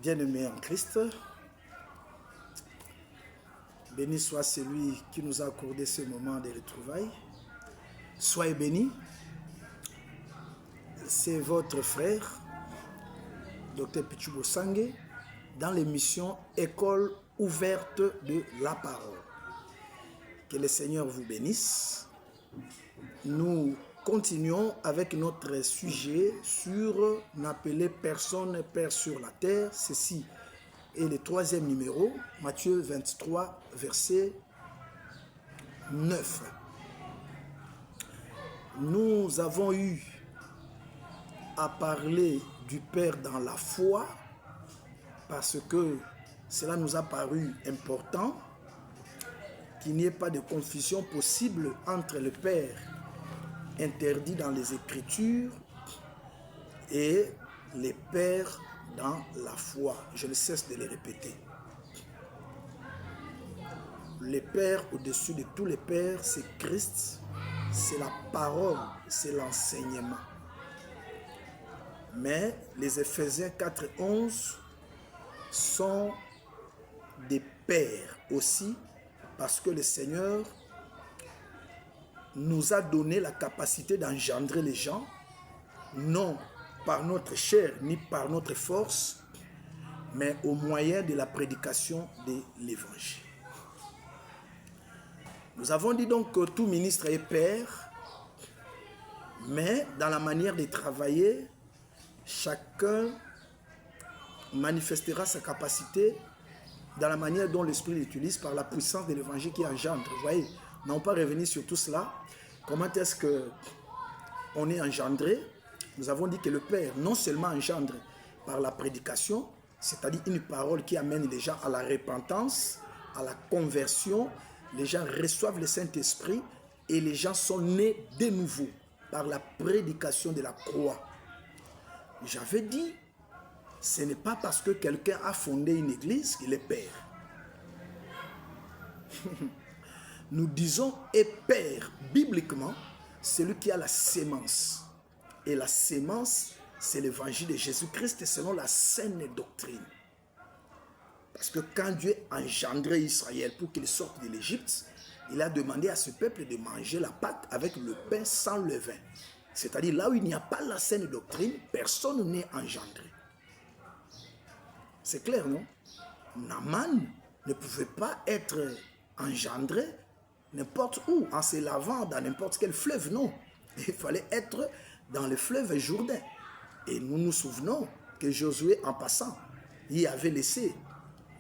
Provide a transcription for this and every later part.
Bien-aimés en Christ, béni soit celui qui nous a accordé ce moment de retrouvailles. Soyez bénis. C'est votre frère, Dr Pichubo Sangue, dans l'émission École ouverte de la parole. Que le Seigneur vous bénisse. Nous continuons avec notre sujet sur n'appeler personne Père sur la terre. Ceci est le troisième numéro, Matthieu 23, verset 9. Nous avons eu à parler du Père dans la foi parce que cela nous a paru important qu'il n'y ait pas de confusion possible entre le Père interdit dans les Écritures et les pères dans la foi. Je ne cesse de les répéter. Le Père au-dessus de tous les pères, c'est Christ, c'est la parole, c'est l'enseignement. Mais les Éphésiens 4 et 11 sont des pères aussi parce que le Seigneur nous a donné la capacité d'engendrer les gens, non par notre chair ni par notre force, mais au moyen de la prédication de l'Évangile. Nous avons dit donc que tout ministre est père, mais dans la manière de travailler, chacun manifestera sa capacité dans la manière dont l'Esprit l'utilise par la puissance de l'Évangile qui engendre. Vous voyez, nous n'allons pas revenir sur tout cela. Comment est-ce qu'on est engendré? Nous avons dit que le Père non seulement engendre par la prédication, c'est-à-dire une parole qui amène les gens à la repentance, à la conversion, les gens reçoivent le Saint-Esprit et les gens sont nés de nouveau par la prédication de la croix. J'avais dit, ce n'est pas parce que quelqu'un a fondé une église qu'il est père. Nous disons et père, bibliquement, celui qui a la sémence. Et la sémence, c'est l'évangile de Jésus-Christ selon la saine doctrine. Parce que quand Dieu a engendré Israël pour qu'il sorte de l'Égypte, il a demandé à ce peuple de manger la pâte avec le pain sans levain. C'est-à-dire là où il n'y a pas la saine doctrine, personne n'est engendré. C'est clair, non? Naaman ne pouvait pas être engendré n'importe où, en se lavant dans n'importe quel fleuve, non. Il fallait être dans le fleuve Jourdain. Et nous nous souvenons que Josué, en passant, y avait laissé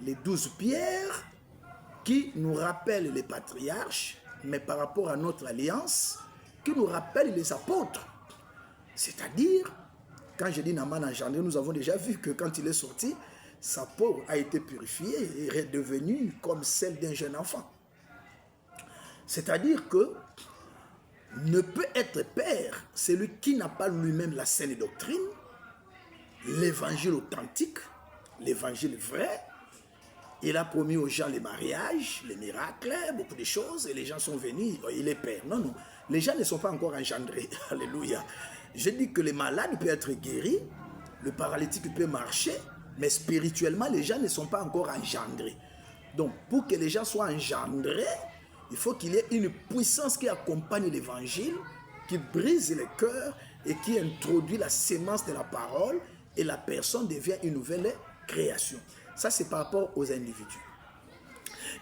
les 12 pierres qui nous rappellent les patriarches, mais par rapport à notre alliance, qui nous rappellent les apôtres. C'est-à-dire, quand je dis Naaman engendré, nous avons déjà vu que quand il est sorti, sa peau a été purifiée et est redevenue comme celle d'un jeune enfant. C'est-à-dire que ne peut être père celui qui n'a pas lui-même la saine doctrine, l'évangile authentique, l'évangile vrai. Il a promis aux gens les mariages, les miracles, beaucoup de choses, et les gens sont venus, il est père. Non, non, les gens ne sont pas encore engendrés. Alléluia. Je dis que les malades peuvent être guéris, le paralytique peut marcher, mais spirituellement, les gens ne sont pas encore engendrés. Donc, pour que les gens soient engendrés, il faut qu'il y ait une puissance qui accompagne l'évangile, qui brise les cœurs et qui introduit la sémence de la parole et la personne devient une nouvelle création. Ça, c'est par rapport aux individus.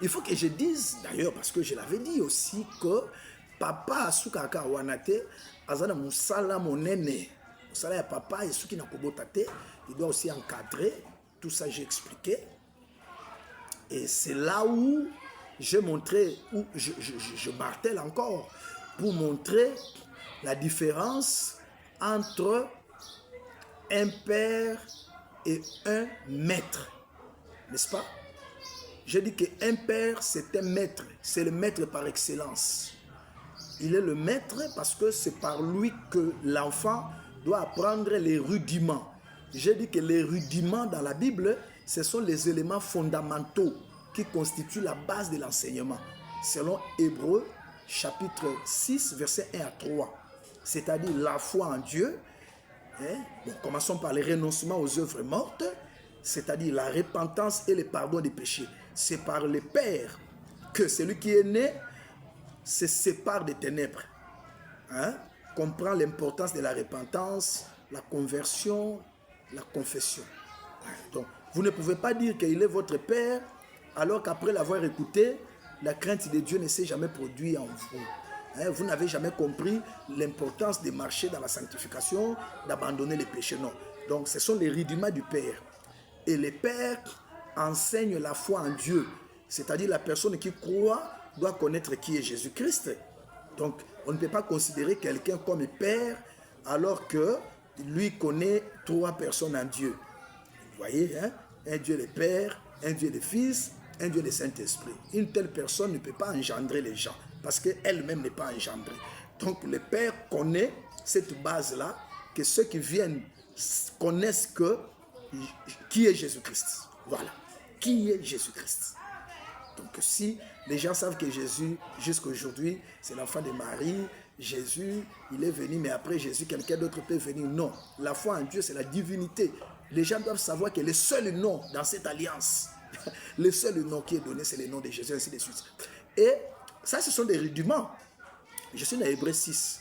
Il faut que je dise, d'ailleurs, parce que je l'avais dit aussi, que papa Soukaka Wanate, Azana Moussala Monene, Moussala ya papa et Souki Nakobotate, il doit aussi encadrer. Tout ça, j'ai expliqué. Et c'est là où j'ai montré, où je martèle encore, pour montrer la différence entre un père et un maître. N'est-ce pas? Je dis qu'un père, c'est un maître. C'est le maître par excellence. Il est le maître parce que c'est par lui que l'enfant doit apprendre les rudiments. Je dis que les rudiments dans la Bible, ce sont les éléments fondamentaux qui constituent la base de l'enseignement. Selon Hébreux, chapitre 6, versets 1 à 3. C'est-à-dire la foi en Dieu. Bon, commençons par le renoncement aux œuvres mortes, c'est-à-dire la repentance et le pardon des péchés. C'est par le Père que celui qui est né se sépare des ténèbres. Hein? Comprend l'importance de la repentance, la conversion, la confession. Donc, vous ne pouvez pas dire qu'il est votre Père alors qu'après l'avoir écouté, la crainte de Dieu ne s'est jamais produite en vous. Hein? Vous n'avez jamais compris l'importance de marcher dans la sanctification, d'abandonner les péchés. Non. Donc, ce sont les rudiments du Père. Et le Père enseigne la foi en Dieu. C'est-à-dire la personne qui croit doit connaître qui est Jésus-Christ. Donc, on ne peut pas considérer quelqu'un comme Père alors que lui connaît 3 personnes en Dieu. Vous voyez, hein? Un Dieu le Père, un Dieu le Fils, un Dieu le Saint-Esprit. Une telle personne ne peut pas engendrer les gens parce qu'elle-même n'est pas engendrée. Donc, le Père connaît cette base-là, que ceux qui viennent connaissent qui est Jésus-Christ. Voilà. Qui est Jésus-Christ? Donc, si les gens savent que Jésus, jusqu'à aujourd'hui, c'est l'enfant de Marie, Jésus, il est venu, mais après Jésus, quelqu'un d'autre peut venir. Non, la foi en Dieu, c'est la divinité. Les gens doivent savoir que le seul nom dans cette alliance, le seul nom qui est donné, c'est le nom de Jésus, ainsi de suite. Et ça, ce sont des rudiments. Je suis dans Hébreux 6,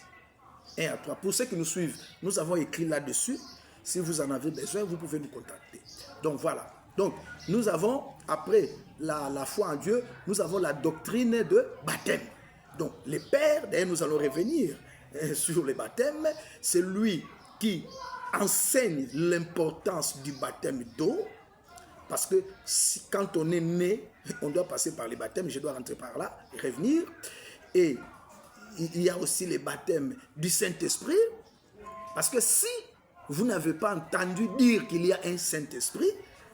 1 à 3. Pour ceux qui nous suivent, nous avons écrit là-dessus. Si vous en avez besoin, vous pouvez nous contacter. Donc, voilà. Donc, nous avons, après la foi en Dieu, nous avons la doctrine de baptême. Donc, les pères, d'ailleurs, nous allons revenir sur le baptême. C'est lui qui enseigne l'importance du baptême d'eau. Parce que quand on est né, on doit passer par les baptêmes. Je dois rentrer par là et revenir. Et il y a aussi les baptêmes du Saint-Esprit. Parce que si vous n'avez pas entendu dire qu'il y a un Saint-Esprit,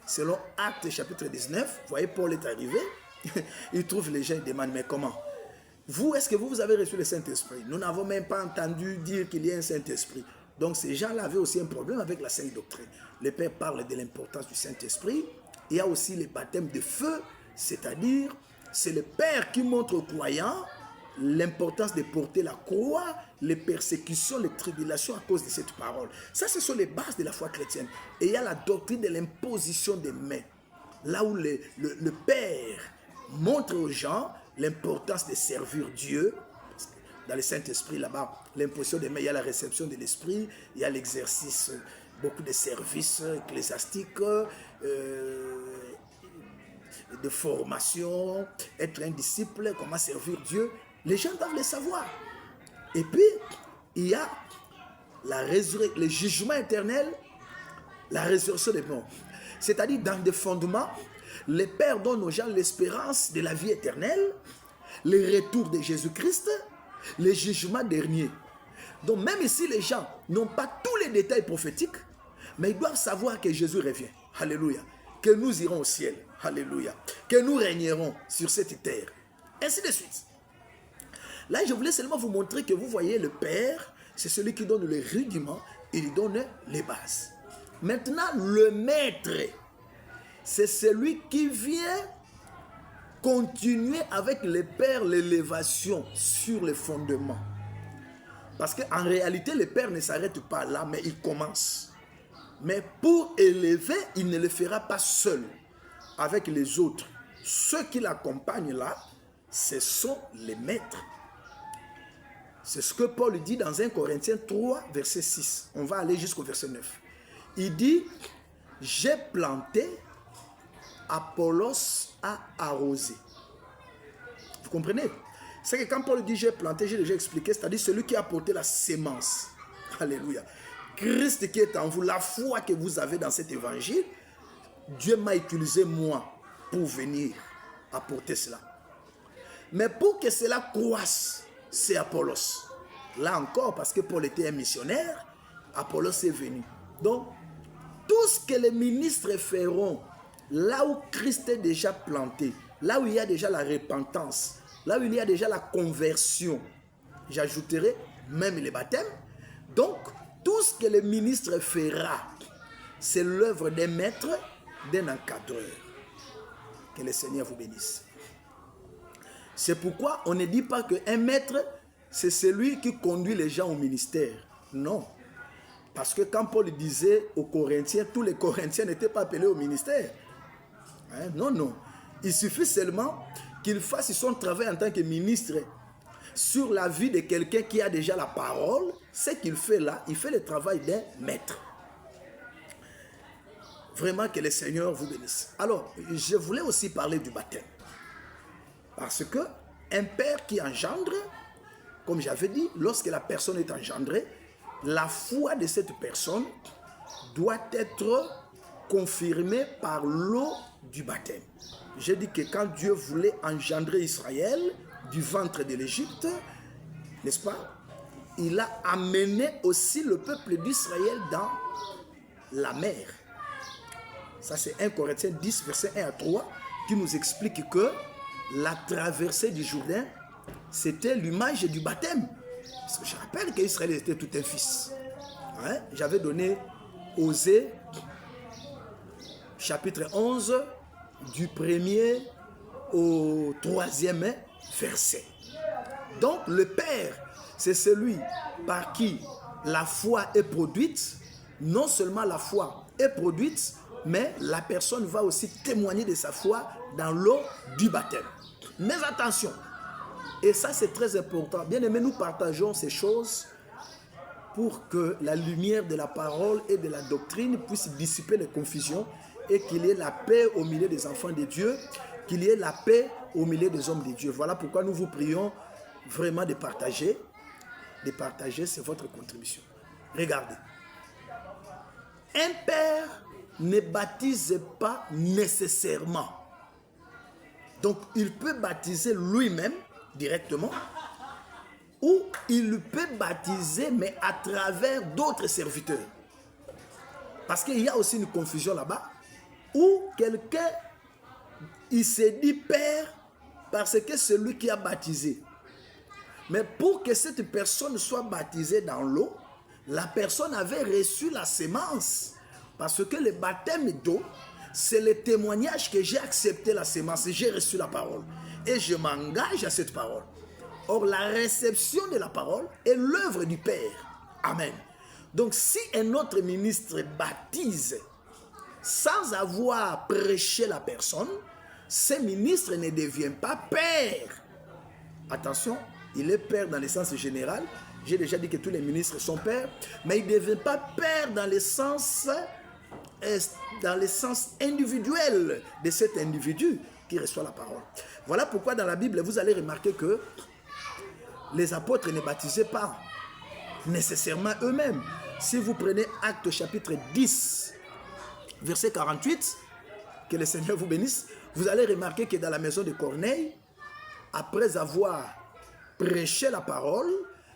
selon Actes chapitre 19, vous voyez, Paul est arrivé, il trouve les gens, il demande, mais comment? Vous, est-ce que vous avez reçu le Saint-Esprit? Nous n'avons même pas entendu dire qu'il y a un Saint-Esprit. Donc ces gens-là avaient aussi un problème avec la Sainte Doctrine. Le Père parle de l'importance du Saint-Esprit. Il y a aussi les baptêmes de feu, c'est-à-dire, c'est le Père qui montre aux croyants l'importance de porter la croix, les persécutions, les tribulations à cause de cette parole. Ça, ce sont les bases de la foi chrétienne. Et il y a la doctrine de l'imposition des mains. Là où le Père montre aux gens l'importance de servir Dieu. Dans le Saint-Esprit, là-bas, l'imposition des mains, il y a la réception de l'Esprit, il y a l'exercice, beaucoup de services ecclésiastiques, de formation, être un disciple, comment servir Dieu. Les gens doivent le savoir. Et puis, il y a le jugement éternel, la résurrection des morts. C'est-à-dire, dans des fondements, les pères donnent aux gens l'espérance de la vie éternelle, le retour de Jésus-Christ, le jugement dernier. Donc, même ici, les gens n'ont pas tous les détails prophétiques, mais ils doivent savoir que Jésus revient. Alléluia. Que nous irons au ciel. Alléluia. Que nous régnerons sur cette terre. Ainsi de suite. Là, je voulais seulement vous montrer que vous voyez le Père, c'est celui qui donne les rudiments, il donne les bases. Maintenant, le Maître, c'est celui qui vient continuer avec le Père l'élévation sur les fondements. Parce qu'en réalité, le Père ne s'arrête pas là, mais il commence. Mais pour élever, il ne le fera pas seul, avec les autres. Ceux qui l'accompagnent là, ce sont les maîtres. C'est ce que Paul dit dans 1 Corinthiens 3, verset 6. On va aller jusqu'au verset 9. Il dit, j'ai planté, Apollos a arrosé. Vous comprenez? C'est que quand Paul dit j'ai planté, j'ai déjà expliqué, c'est-à-dire celui qui a porté la sémence. Alléluia. Christ qui est en vous, la foi que vous avez dans cet évangile, Dieu m'a utilisé moi pour venir apporter cela. Mais pour que cela croisse, c'est Apollos. Là encore, parce que Paul était un missionnaire, Apollos est venu. Donc, tout ce que les ministres feront, là où Christ est déjà planté, là où il y a déjà la repentance, là où il y a déjà la conversion, j'ajouterai même les baptêmes. Donc, tout ce que le ministre fera, c'est l'œuvre d'un maître, d'un encadreur. Que le Seigneur vous bénisse. C'est pourquoi on ne dit pas qu'un maître, c'est celui qui conduit les gens au ministère. Non. Parce que quand Paul disait aux Corinthiens, tous les Corinthiens n'étaient pas appelés au ministère. Hein? Non, non. Il suffit seulement qu'il fasse son travail en tant que ministre sur la vie de quelqu'un qui a déjà la parole. Ce qu'il fait là, il fait le travail d'un maître. Vraiment que le Seigneur vous bénisse. Alors, je voulais aussi parler du baptême. Parce que un père qui engendre, comme j'avais dit, lorsque la personne est engendrée, la foi de cette personne doit être confirmée par l'eau du baptême. J'ai dit que quand Dieu voulait engendrer Israël du ventre de l'Égypte, n'est-ce pas, il a amené aussi le peuple d'Israël dans la mer. Ça c'est 1 Corinthiens 10, verset 1 à 3, qui nous explique que la traversée du Jourdain, c'était l'image du baptême. Parce que je rappelle qu'Israël était tout un fils. Hein? J'avais donné Osée, chapitre 11, du 1er au 3e verset. Donc le Père, c'est celui par qui la foi est produite. Non seulement la foi est produite, mais la personne va aussi témoigner de sa foi dans l'eau du baptême. Mais attention, et ça c'est très important, bien aimé, nous partageons ces choses pour que la lumière de la parole et de la doctrine puisse dissiper les confusions et qu'il y ait la paix au milieu des enfants de Dieu, qu'il y ait la paix au milieu des hommes de Dieu. Voilà pourquoi nous vous prions vraiment de partager. De partager, c'est votre contribution. Regardez. Un père ne baptise pas nécessairement. Donc, il peut baptiser lui-même directement ou il peut baptiser, mais à travers d'autres serviteurs. Parce qu'il y a aussi une confusion là-bas où quelqu'un, il s'est dit père parce que c'est lui qui a baptisé. Mais pour que cette personne soit baptisée dans l'eau, la personne avait reçu la sémence. Parce que le baptême d'eau, c'est le témoignage que j'ai accepté la sémence, j'ai reçu la parole. Et je m'engage à cette parole. Or, la réception de la parole est l'œuvre du Père. Amen. Donc, si un autre ministre baptise sans avoir prêché la personne, ce ministre ne devient pas père. Attention, il est père dans le sens général. J'ai déjà dit que tous les ministres sont pères, mais il ne devient pas père dans le sens individuel de cet individu qui reçoit la parole. Voilà pourquoi dans la Bible, vous allez remarquer que les apôtres ne baptisaient pas nécessairement eux-mêmes. Si vous prenez Actes chapitre 10, verset 48, que le Seigneur vous bénisse, vous allez remarquer que dans la maison de Corneille, après avoir prêché la parole,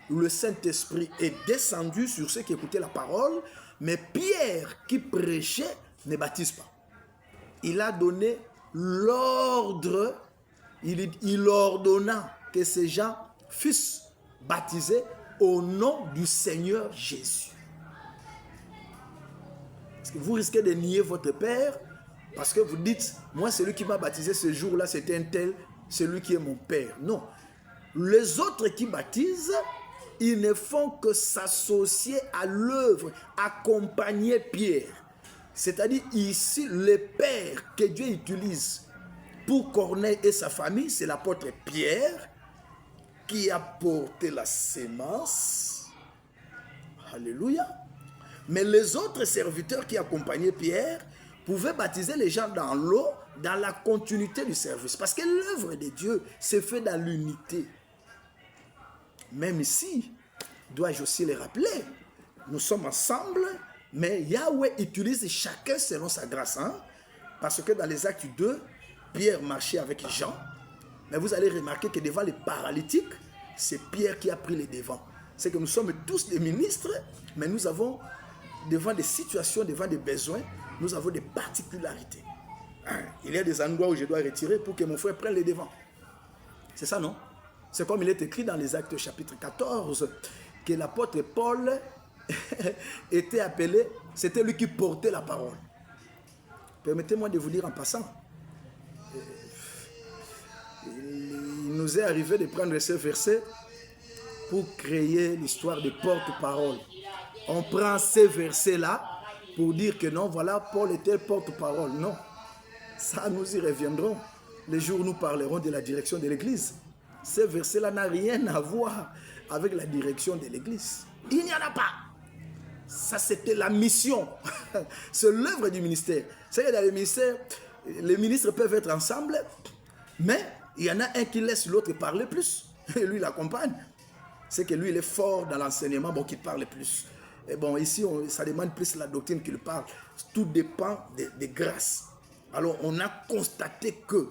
le Saint-Esprit est descendu sur ceux qui écoutaient la parole, mais Pierre qui prêchait ne baptise pas. Il a donné l'ordre, il ordonna que ces gens fussent baptisés au nom du Seigneur Jésus. Parce que vous risquez de nier votre Père parce que vous dites, moi celui qui m'a baptisé ce jour-là, c'était un tel, celui qui est mon Père. Non. Les autres qui baptisent, ils ne font que s'associer à l'œuvre, accompagner Pierre. C'est-à-dire ici, le Père que Dieu utilise pour Corneille et sa famille, c'est l'apôtre Pierre qui a porté la sémence. Alléluia. Mais les autres serviteurs qui accompagnaient Pierre pouvaient baptiser les gens dans l'eau, dans la continuité du service. Parce que l'œuvre de Dieu s'est faite dans l'unité. Même ici, dois-je aussi le rappeler, nous sommes ensemble, mais Yahweh utilise chacun selon sa grâce. Hein? Parce que dans les actes 2, Pierre marchait avec Jean. Mais vous allez remarquer que devant les paralytiques, c'est Pierre qui a pris les devants. C'est que nous sommes tous des ministres, mais nous avons, devant des situations, devant des besoins, nous avons des particularités. Hein? Il y a des endroits où je dois retirer pour que mon frère prenne les devants. C'est ça, non? C'est comme il est écrit dans les Actes chapitre 14, que l'apôtre Paul était appelé, c'était lui qui portait la parole. Permettez-moi de vous dire en passant, il nous est arrivé de prendre ce verset pour créer l'histoire de porte-parole. on prend ces versets-là pour dire que non, voilà, Paul était porte-parole. Non, ça nous y reviendrons. Les jours où nous parlerons de la direction de l'Église. Ces versets-là n'ont rien à voir avec la direction de l'Église. Il n'y en a pas. Ça, c'était la mission. C'est l'œuvre du ministère. C'est que dans le ministère, les ministres peuvent être ensemble, mais il y en a un qui laisse l'autre parler plus. Et lui, il accompagne. C'est que lui, il est fort dans l'enseignement, bon, qu'il parle plus. Et bon, ici, ça demande plus la doctrine qu'il parle. Tout dépend des grâces. Alors, on a constaté que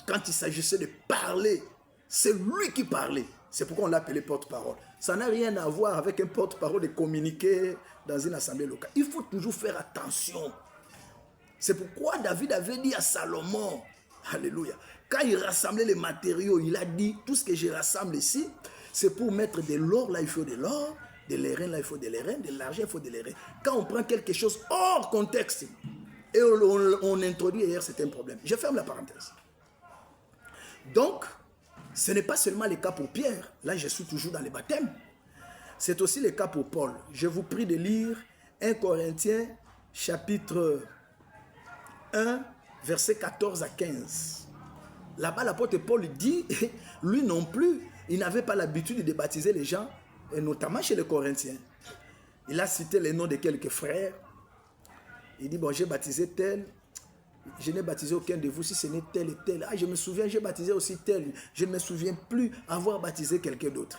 quand il s'agissait de parler, c'est lui qui parlait. C'est pourquoi on l'appelait porte-parole. Ça n'a rien à voir avec un porte-parole de communiquer dans une assemblée locale. Il faut toujours faire attention. C'est pourquoi David avait dit à Salomon, alléluia, quand il rassemblait les matériaux, il a dit, tout ce que je rassemble ici, c'est pour mettre de l'or, là il faut de l'or, de l'airain, là il faut de l'airain, de l'argent, il faut de l'airain. Quand on prend quelque chose hors contexte, et on introduit hier, c'est un problème. Je ferme la parenthèse. Donc, ce n'est pas seulement le cas pour Pierre. Là, je suis toujours dans les baptêmes. C'est aussi le cas pour Paul. Je vous prie de lire 1 Corinthiens, chapitre 1, versets 14 à 15. Là-bas, l'apôtre Paul dit, lui non plus, il n'avait pas l'habitude de baptiser les gens, et notamment chez les Corinthiens. Il a cité les noms de quelques frères. Il dit, bon, j'ai baptisé tel. Je n'ai baptisé aucun de vous si ce n'est tel et tel. Ah, je me souviens, j'ai baptisé aussi tel. Je ne me souviens plus avoir baptisé quelqu'un d'autre.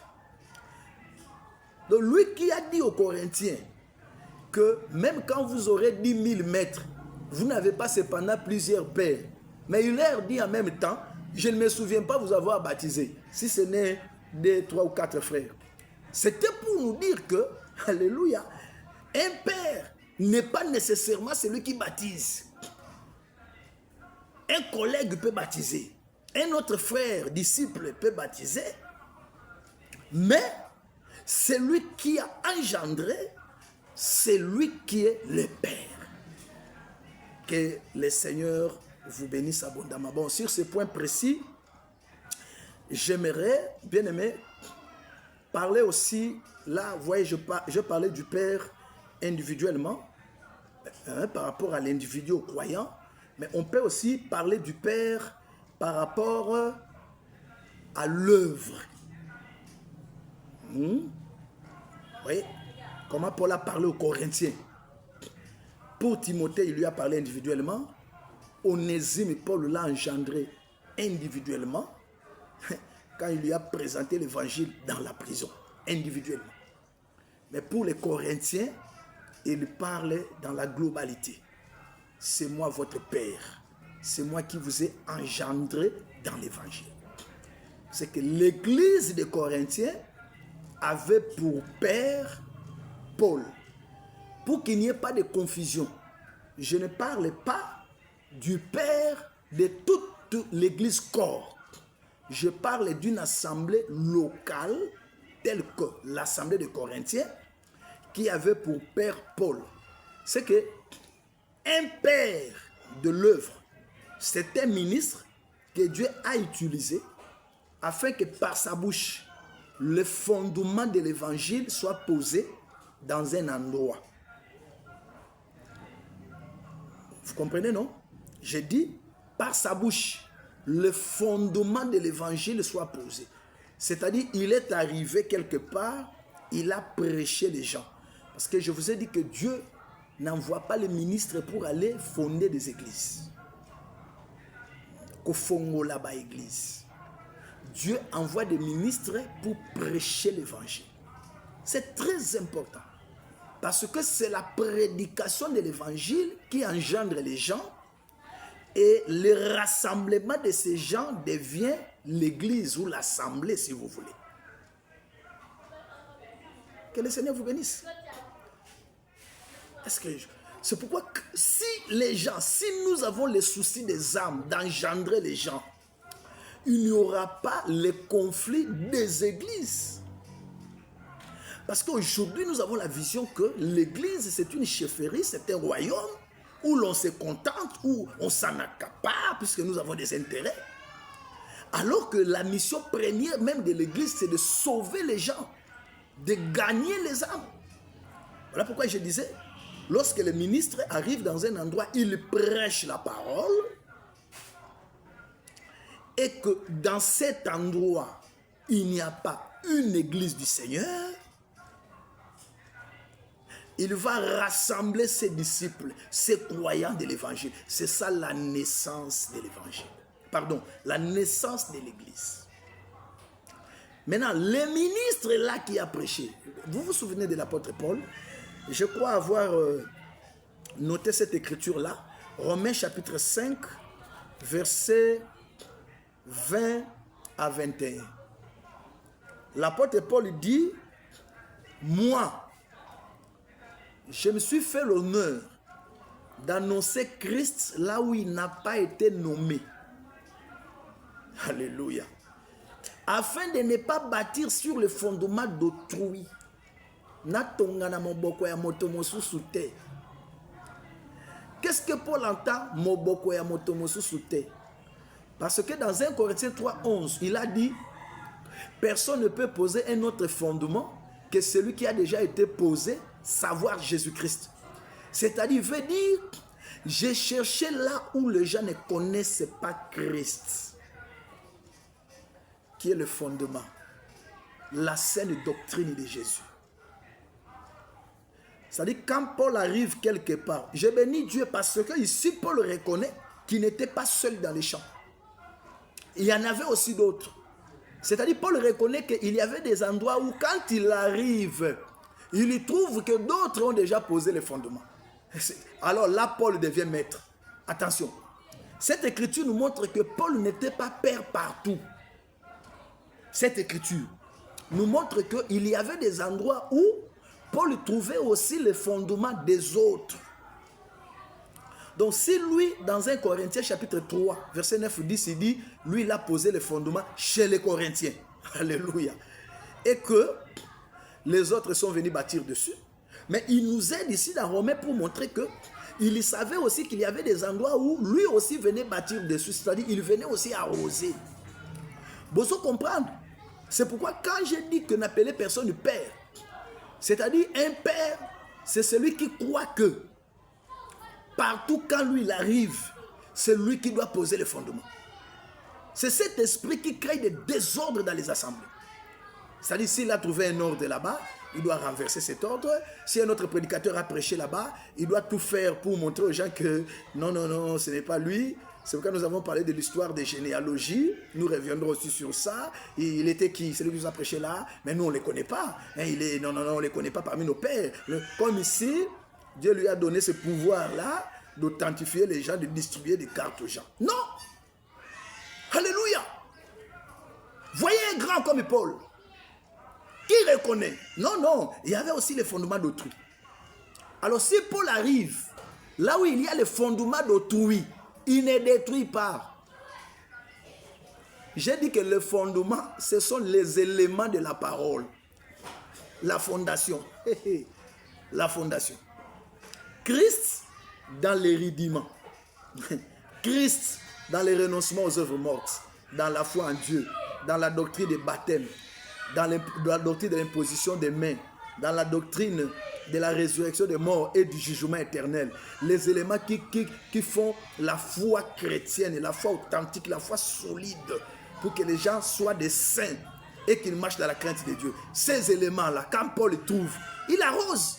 Donc, lui qui a dit aux Corinthiens que même quand vous aurez 10 000 maîtres, vous n'avez pas cependant plusieurs pères. Mais il leur dit en même temps, je ne me souviens pas vous avoir baptisé, si ce n'est 2, 3 ou 4 frères. C'était pour nous dire que, alléluia, un père n'est pas nécessairement celui qui baptise. Un collègue peut baptiser. Un autre frère, disciple peut baptiser. Mais celui qui a engendré, c'est lui qui est le Père. Que le Seigneur vous bénisse abondamment. Bon, sur ce point précis, j'aimerais, bien aimé, parler aussi, là, vous voyez, je parlais du Père individuellement, par rapport à l'individu au croyant. Mais on peut aussi parler du Père par rapport à l'œuvre. Vous voyez comment Paul a parlé aux Corinthiens. Pour Timothée, il lui a parlé individuellement. Onésime, Paul l'a engendré individuellement quand il lui a présenté l'évangile dans la prison, individuellement. Mais pour les Corinthiens, il parle dans la globalité. C'est moi votre Père. C'est moi qui vous ai engendré dans l'évangile. C'est que l'église des Corinthiens avait pour père Paul. Pour qu'il n'y ait pas de confusion, je ne parle pas du père de toute l'église corps. Je parle d'une assemblée locale telle que l'assemblée des Corinthiens qui avait pour père Paul. C'est que un père de l'œuvre, c'est un ministre que Dieu a utilisé afin que par sa bouche, le fondement de l'évangile soit posé dans un endroit. Vous comprenez, non? J'ai dit, par sa bouche, le fondement de l'évangile soit posé. C'est-à-dire, il est arrivé quelque part, il a prêché les gens. Parce que je vous ai dit que Dieu n'envoie pas les ministres pour aller fonder des églises. Kofongo là-bas église. Dieu envoie des ministres pour prêcher l'évangile. C'est très important. Parce que c'est la prédication de l'évangile qui engendre les gens et le rassemblement de ces gens devient l'église ou l'assemblée si vous voulez. Que le Seigneur vous bénisse. C'est pourquoi si nous avons le souci des âmes, d'engendrer les gens, il n'y aura pas le conflit des églises. Parce qu'aujourd'hui, nous avons la vision que l'église, c'est une chefferie, c'est un royaume où l'on se contente, où on s'en accapare, puisque nous avons des intérêts. Alors que la mission première même de l'église, c'est de sauver les gens, de gagner les âmes. Voilà pourquoi je disais, lorsque le ministre arrive dans un endroit, il prêche la parole, et que dans cet endroit, il n'y a pas une église du Seigneur, il va rassembler ses disciples, ses croyants de l'évangile. C'est ça la naissance de l'évangile. Pardon, la naissance de l'église. Maintenant, le ministre là qui a prêché, vous vous souvenez de l'apôtre Paul? Je crois avoir noté cette écriture-là, Romains chapitre 5, versets 20 à 21. L'apôtre Paul dit, moi, je me suis fait l'honneur d'annoncer Christ là où il n'a pas été nommé. Alléluia. Afin de ne pas bâtir sur le fondement d'autrui. Qu'est-ce que Paul entend? Parce que dans 1 Corinthiens 3, 11, il a dit, personne ne peut poser un autre fondement que celui qui a déjà été posé, savoir Jésus-Christ. C'est-à-dire, veut dire, j'ai cherché là où les gens ne connaissent pas Christ, qui est le fondement, la saine doctrine de Jésus. C'est-à-dire, quand Paul arrive quelque part, je bénis Dieu parce que ici, Paul reconnaît qu'il n'était pas seul dans les champs. Il y en avait aussi d'autres. C'est-à-dire, Paul reconnaît qu'il y avait des endroits où, quand il arrive, il y trouve que d'autres ont déjà posé les fondements. Alors là, Paul devient maître. Attention, cette écriture nous montre que Paul n'était pas père partout. Cette écriture nous montre qu'il y avait des endroits où Paul trouvait aussi les fondements des autres. Donc si lui, dans 1 Corinthiens chapitre 3, verset 9, 10, il dit, lui il a posé les fondements chez les Corinthiens. Alléluia. Et que les autres sont venus bâtir dessus. Mais il nous aide ici dans Romains pour montrer qu'il savait aussi qu'il y avait des endroits où lui aussi venait bâtir dessus. C'est-à-dire qu'il venait aussi arroser. Vous pouvez comprendre? C'est pourquoi quand je dis que n'appelez personne père, c'est-à-dire un père, c'est celui qui croit que partout quand lui il arrive, c'est lui qui doit poser les fondements. C'est cet esprit qui crée des désordres dans les assemblées. C'est-à-dire s'il a trouvé un ordre là-bas, il doit renverser cet ordre. Si un autre prédicateur a prêché là-bas, il doit tout faire pour montrer aux gens que non, non, non, ce n'est pas lui. C'est pourquoi nous avons parlé de l'histoire des généalogies. Nous reviendrons aussi sur ça. Il était qui? Celui qui nous a prêché là. Mais nous, on ne les connaît pas. Non, non, non, on ne les connaît pas parmi nos pères. Comme ici, Dieu lui a donné ce pouvoir-là d'authentifier les gens, de distribuer des cartes aux gens. Non! Alléluia! Voyez un grand comme Paul. Qui reconnaît? Non, non. Il y avait aussi les fondements d'autrui. Alors si Paul arrive, là où il y a les fondements d'autrui, il ne détruit pas. J'ai dit que les fondements, ce sont les éléments de la parole. La fondation. La fondation. Christ dans les rudiments. Christ dans les renoncements aux œuvres mortes. Dans la foi en Dieu. Dans la doctrine des baptêmes. Dans la doctrine de l'imposition des mains. Dans la doctrine de la résurrection des morts et du jugement éternel. Les éléments qui font la foi chrétienne, la foi authentique, la foi solide, pour que les gens soient des saints et qu'ils marchent dans la crainte de Dieu. Ces éléments-là, quand Paul les trouve, il arrose.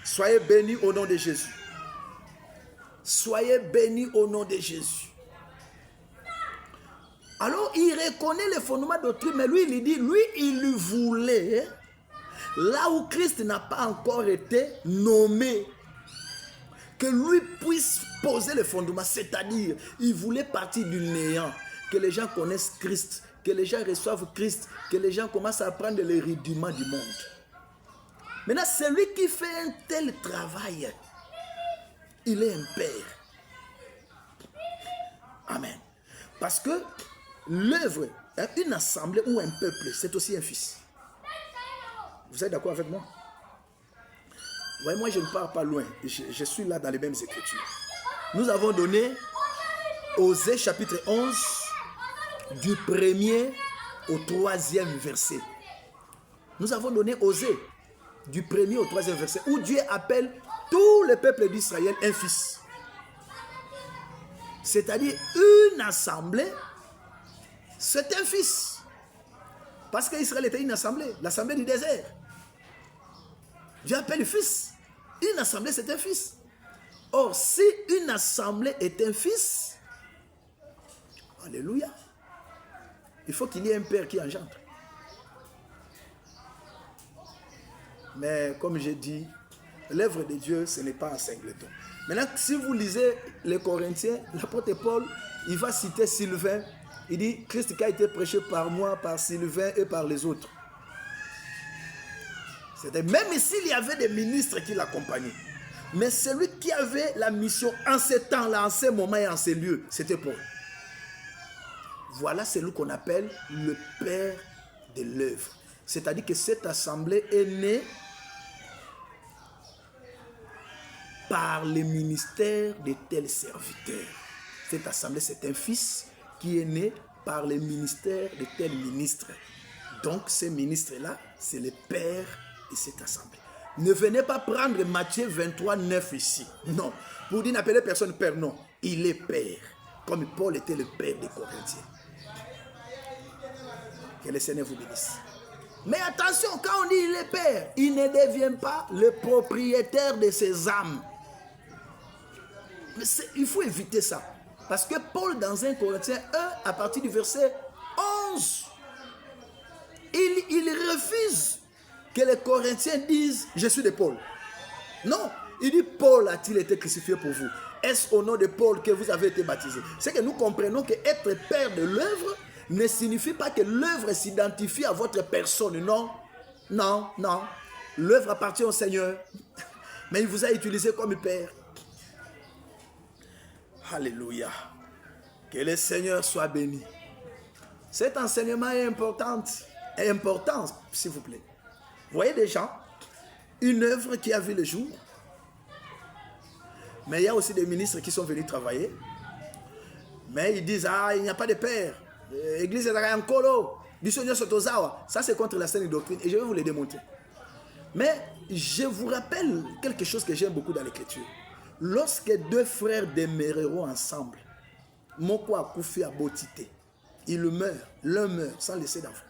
Soyez bénis au nom de Jésus. Soyez bénis au nom de Jésus. Alors, il reconnaît les fondements d'autrui, mais lui, il dit, lui, il voulait, là où Christ n'a pas encore été nommé, que lui puisse poser les fondements, c'est-à-dire, il voulait partir du néant, que les gens connaissent Christ, que les gens reçoivent Christ, que les gens commencent à apprendre les rudiments du monde. Maintenant, celui qui fait un tel travail, il est un père. Amen. Parce que l'œuvre, une assemblée ou un peuple, c'est aussi un fils. Vous êtes d'accord avec moi? Ouais, moi, je ne pars pas loin. Je suis là dans les mêmes écritures. Nous avons donné Osée chapitre 11, du 1er au 3e verset. Nous avons donné Osée. du 1er au 3e verset, où Dieu appelle tout le peuple d'Israël un fils. C'est-à-dire une assemblée, c'est un fils. Parce qu'Israël était une assemblée, l'assemblée du désert. Dieu appelle le fils. Une assemblée, c'est un fils. Or, si une assemblée est un fils, alléluia, il faut qu'il y ait un père qui engendre. Mais comme j'ai dit, l'œuvre de Dieu, ce n'est pas un singleton. Maintenant, si vous lisez les Corinthiens, l'apôtre Paul, il va citer Sylvain. Il dit, Christ qui a été prêché par moi, par Sylvain et par les autres. C'était même s'il y avait des ministres qui l'accompagnaient. Mais celui qui avait la mission en ces temps-là, en ces moments et en ces lieux, c'était Paul. Voilà celui qu'on appelle le père de l'œuvre. C'est-à-dire que cette assemblée est née par le ministère de tels serviteurs. Cette assemblée, c'est un fils qui est né par le ministère de tels ministres. Donc, ces ministres-là, c'est le père de cette assemblée. Ne venez pas prendre Matthieu 23, 9 ici. Non. Pour dire n'appelez personne père, non. Il est père. Comme Paul était le père des Corinthiens. Que le Seigneur vous bénisse. Mais attention, quand on dit il est père, il ne devient pas le propriétaire de ses âmes. Mais il faut éviter ça. Parce que Paul, dans 1 Corinthiens 1, à partir du verset 11, il refuse que les Corinthiens disent « Je suis de Paul ». Non, il dit « Paul a-t-il été crucifié pour vous ?» Est-ce au nom de Paul que vous avez été baptisé? C'est que nous comprenons que être père de l'œuvre ne signifie pas que l'œuvre s'identifie à votre personne. Non, non, non. L'œuvre appartient au Seigneur. Mais il vous a utilisé comme père. Alléluia. Que le Seigneur soit béni. Cet enseignement est important, s'il vous plaît. Vous voyez des gens, une œuvre qui a vu le jour, mais il y a aussi des ministres qui sont venus travailler, mais ils disent, ah, il n'y a pas de père, l'église est en colo, ça c'est contre la saine doctrine, et je vais vous le démontrer. Mais je vous rappelle quelque chose que j'aime beaucoup dans l'écriture. Lorsque deux frères demeureront ensemble, Moko akufi a botité, il meurt, l'un meurt sans laisser d'enfant.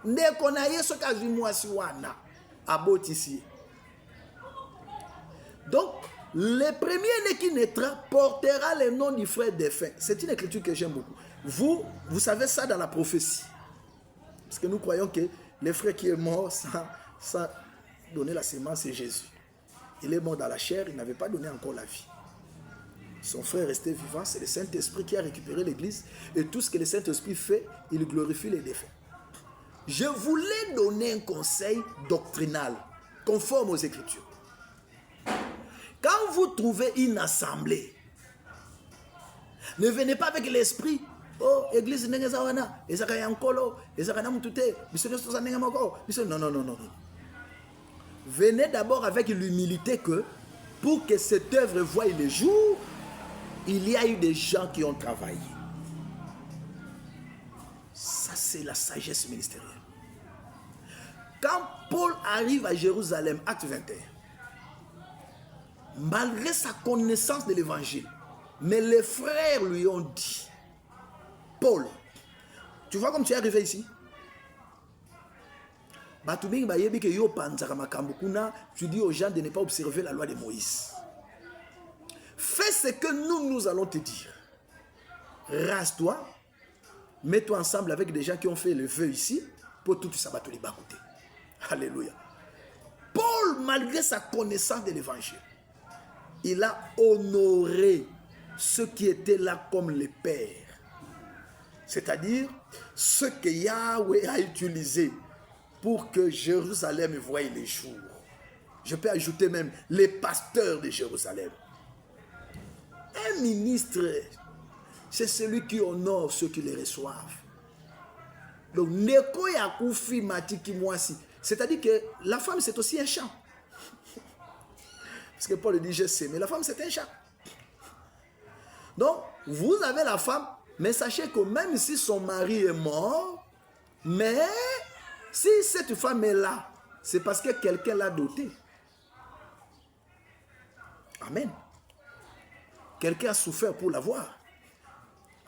Dès qu'on a eu ce cas du mois à Botissier. Donc, le premier qui naîtra portera le nom du frère défunt. C'est une écriture que j'aime beaucoup. Vous savez ça dans la prophétie. Parce que nous croyons que le frère qui est mort sans donner la sémence, c'est Jésus. Il est mort dans la chair, il n'avait pas donné encore la vie. Son frère restait vivant, c'est le Saint-Esprit qui a récupéré l'église. Et tout ce que le Saint-Esprit fait, il glorifie les défunts. Je voulais donner un conseil doctrinal, conforme aux Écritures. Quand vous trouvez une assemblée, ne venez pas avec l'esprit. Oh, église nengezawana, ezakaya nkolo, ezakana mutute, bisonestosa nengamoko. Non, non, non, non. Venez d'abord avec l'humilité que, pour que cette œuvre voie le jour, il y a eu des gens qui ont travaillé. Ça, c'est la sagesse ministérielle. Quand Paul arrive à Jérusalem, acte 21, malgré sa connaissance de l'évangile, mais les frères lui ont dit, Paul, tu vois comme tu es arrivé ici? Tu dis aux gens de ne pas observer la loi de Moïse. Fais ce que nous allons te dire. Rase-toi, mets-toi ensemble avec des gens qui ont fait le vœu ici pour tout sabbat les bas-côtés. Alléluia. Paul, malgré sa connaissance de l'évangile, il a honoré ceux qui étaient là comme les pères. C'est-à-dire ceux que Yahweh a utilisés pour que Jérusalem voie les jours. Je peux ajouter même les pasteurs de Jérusalem. Un ministre, c'est celui qui honore ceux qui les reçoivent. Donc, Neko Yakoufi Matiki Mwasi. C'est-à-dire que la femme, c'est aussi un champ. Parce que Paul dit, je sais, mais la femme, c'est un champ. Donc, vous avez la femme, mais sachez que même si son mari est mort, mais si cette femme est là, c'est parce que quelqu'un l'a doté. Amen. Quelqu'un a souffert pour l'avoir.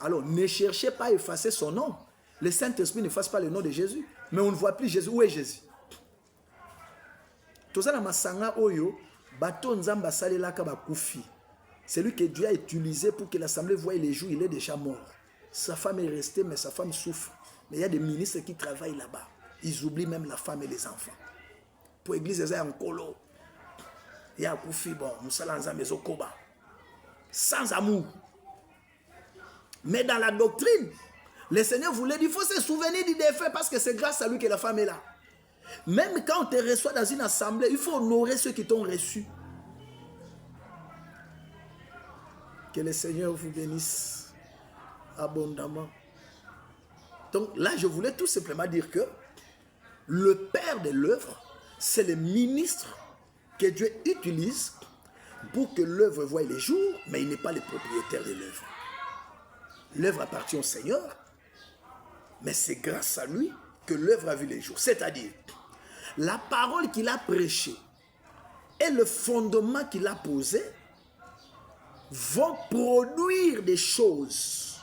Alors, ne cherchez pas à effacer son nom. Le Saint-Esprit n'efface pas le nom de Jésus. Mais on ne voit plus Jésus. Où est Jésus? Tout ça, masanga oyo, bato nzamba salelaka bakufi. C'est lui que Dieu a utilisé pour que l'Assemblée voie les jours, il est déjà mort. Sa femme est restée, mais sa femme souffre. Mais il y a des ministres qui travaillent là-bas. Ils oublient même la femme et les enfants. Pour l'église, il y a un colo. Il y a un koufi, bon, sans amour. Mais dans la doctrine, le Seigneur voulait dire, il faut se souvenir du défunt parce que c'est grâce à lui que la femme est là. Même quand on te reçoit dans une assemblée, il faut honorer ceux qui t'ont reçu. Que le Seigneur vous bénisse abondamment. Donc là, je voulais tout simplement dire que le père de l'œuvre, c'est le ministre que Dieu utilise pour que l'œuvre voie les jours, mais il n'est pas le propriétaire de l'œuvre. L'œuvre appartient au Seigneur, mais c'est grâce à lui que l'œuvre a vu les jours. C'est-à-dire, la parole qu'il a prêchée et le fondement qu'il a posé vont produire des choses.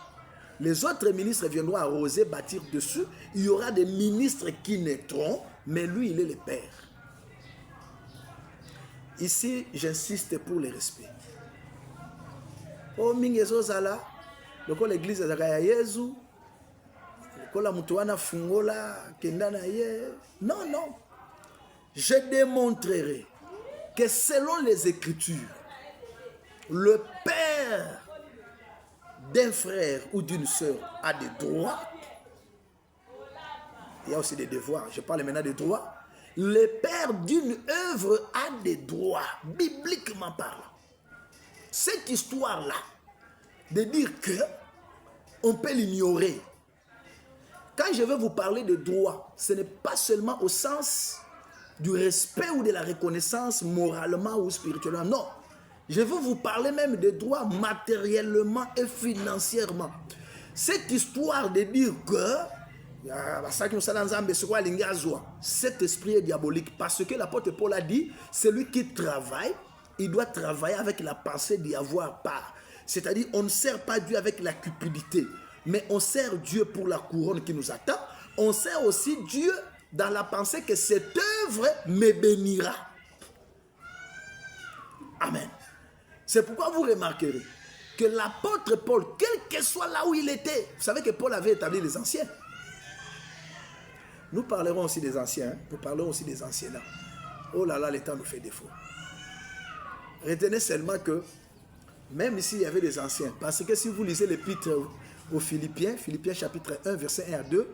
Les autres ministres viendront arroser, bâtir dessus. Il y aura des ministres qui naîtront, mais lui, il est le Père. Ici, j'insiste pour le respect. Oh, mingezozala, loko l'église de Yesu, loko la mutuana fungola, kendana ye. Non, non. Je démontrerai que selon les Écritures, le père d'un frère ou d'une sœur a des droits. Il y a aussi des devoirs. Je parle maintenant des droits. Le père d'une œuvre a des droits, bibliquement parlant. Cette histoire-là, de dire que on peut l'ignorer. Quand je vais vous parler de droits, ce n'est pas seulement au sens du respect ou de la reconnaissance moralement ou spirituellement. Non. Je veux vous parler même des droits matériellement et financièrement. Cette histoire de dire que cet esprit est diabolique parce que l'apôtre Paul a dit, celui qui travaille, il doit travailler avec la pensée d'y avoir part. C'est-à-dire, on ne sert pas Dieu avec la cupidité, mais on sert Dieu pour la couronne qui nous attend. On sert aussi Dieu dans la pensée que cette œuvre me bénira. Amen. C'est pourquoi vous remarquerez que l'apôtre Paul, quel que soit là où il était, vous savez que Paul avait établi les anciens. Nous parlerons aussi des anciens, hein? Nous parlerons aussi des anciens là. Oh là là, le temps nous fait défaut. Retenez seulement que, même s'il y avait des anciens, parce que si vous lisez l'épître aux Philippiens, Philippiens chapitre 1, verset 1 à 2,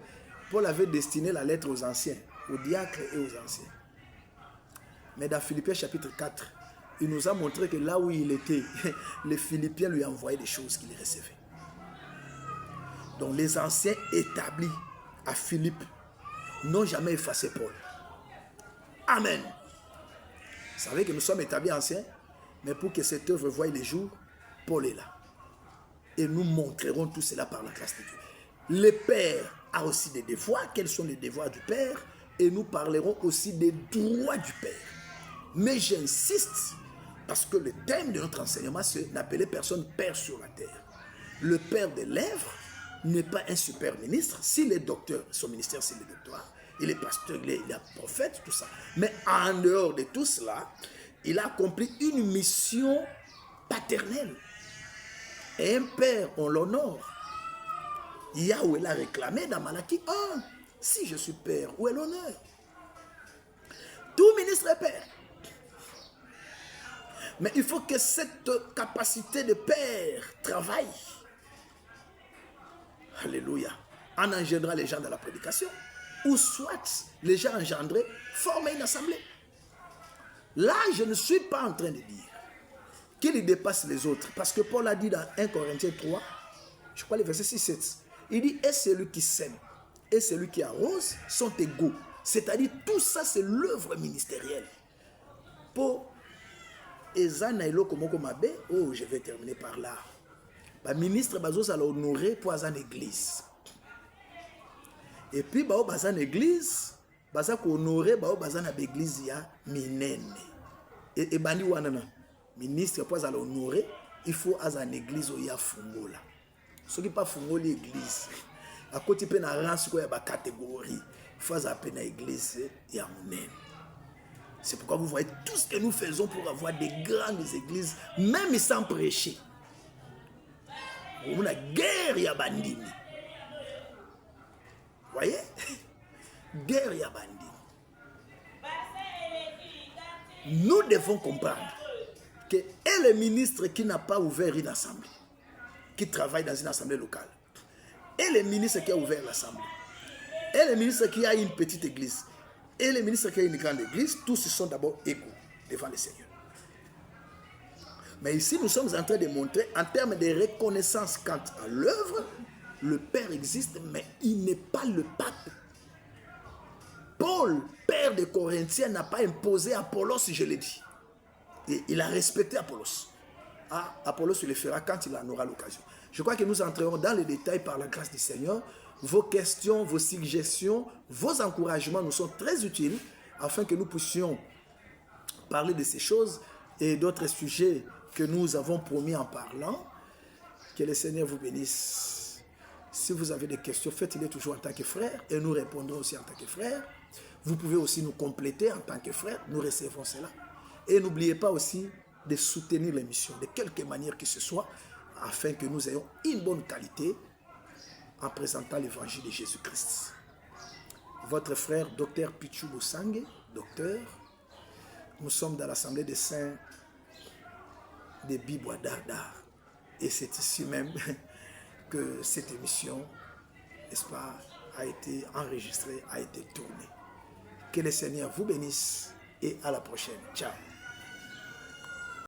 Paul avait destiné la lettre aux anciens, aux diacres et aux anciens. Mais dans Philippiens chapitre 4, il nous a montré que là où il était, les Philippiens lui envoyaient des choses qu'il recevait. Donc les anciens établis à Philippe n'ont jamais effacé Paul. Amen. Vous savez que nous sommes établis anciens, mais pour que cette œuvre voie les jours, Paul est là. Et nous montrerons tout cela par la grâce de Dieu. Le Père a aussi des devoirs. Quels sont les devoirs du Père? Et nous parlerons aussi des droits du Père. Mais j'insiste, parce que le thème de notre enseignement, c'est n'appeler personne Père sur la terre. Le Père de l'œuvre n'est pas un super ministre. S'il est docteur, son ministère c'est le doctorat, il est pasteur, il est prophète, tout ça. Mais en dehors de tout cela, il a accompli une mission paternelle. Et un père, on l'honore. Yahweh l'a réclamé dans Malachie 1. Si je suis père, où est l'honneur? Tout ministre est père. Mais il faut que cette capacité de père travaille. Alléluia. En engendrant les gens dans la prédication. Ou soit les gens engendrés forment une assemblée. Là, je ne suis pas en train de dire qu'il dépasse les autres. Parce que Paul a dit dans 1 Corinthiens 3, je crois le verset 6-7, il dit, et celui qui sème et celui qui arrose sont égaux. C'est-à-dire, tout ça, c'est l'œuvre ministérielle. Pour Ezana Eloko Moko Mabe, oh, je vais terminer par là. Le ministre Bazos a honoré pour une église. Et puis, dans une église, baza ko honorer bao baza na l'église ya minene et bandi wana ministre pour aller honorer il faut aza une église ya fungola soki pas fungoli église à côté pe na race ko ya ba catégorie faut aza pe na église ya monene. C'est pourquoi vous voyez tout ce que nous faisons pour avoir des grandes églises même sans prêcher. On a guerre ya bandini. Voyez? Guerre ya bandini. Nous devons comprendre que est le ministre qui n'a pas ouvert une assemblée, qui travaille dans une assemblée locale, et le ministre qui a ouvert l'assemblée, et le ministre qui a une petite église, et le ministre qui a une grande église, tous sont d'abord égaux devant le Seigneur. Mais ici, nous sommes en train de montrer, en termes de reconnaissance quant à l'œuvre, le Père existe, mais il n'est pas le pape. Paul, père de Corinthiens, n'a pas imposé Apollos, je l'ai dit. Et il a respecté Apollos. Ah, Apollos, il le fera quand il en aura l'occasion. Je crois que nous entrerons dans les détails par la grâce du Seigneur. Vos questions, vos suggestions, vos encouragements nous sont très utiles afin que nous puissions parler de ces choses et d'autres sujets que nous avons promis en parlant. Que le Seigneur vous bénisse. Si vous avez des questions, faites-les toujours en tant que frère et nous répondrons aussi en tant que frère. Vous pouvez aussi nous compléter en tant que frère, nous recevons cela. Et n'oubliez pas aussi de soutenir l'émission de quelque manière que ce soit afin que nous ayons une bonne qualité en présentant l'évangile de Jésus-Christ. Votre frère, Dr Pichu Bosangue, docteur, nous sommes dans l'Assemblée des Saints de Bibois Dardar. Et c'est ici même que cette émission, n'est-ce pas, a été enregistrée, a été tournée. Que le Seigneur vous bénisse et à la prochaine. Ciao.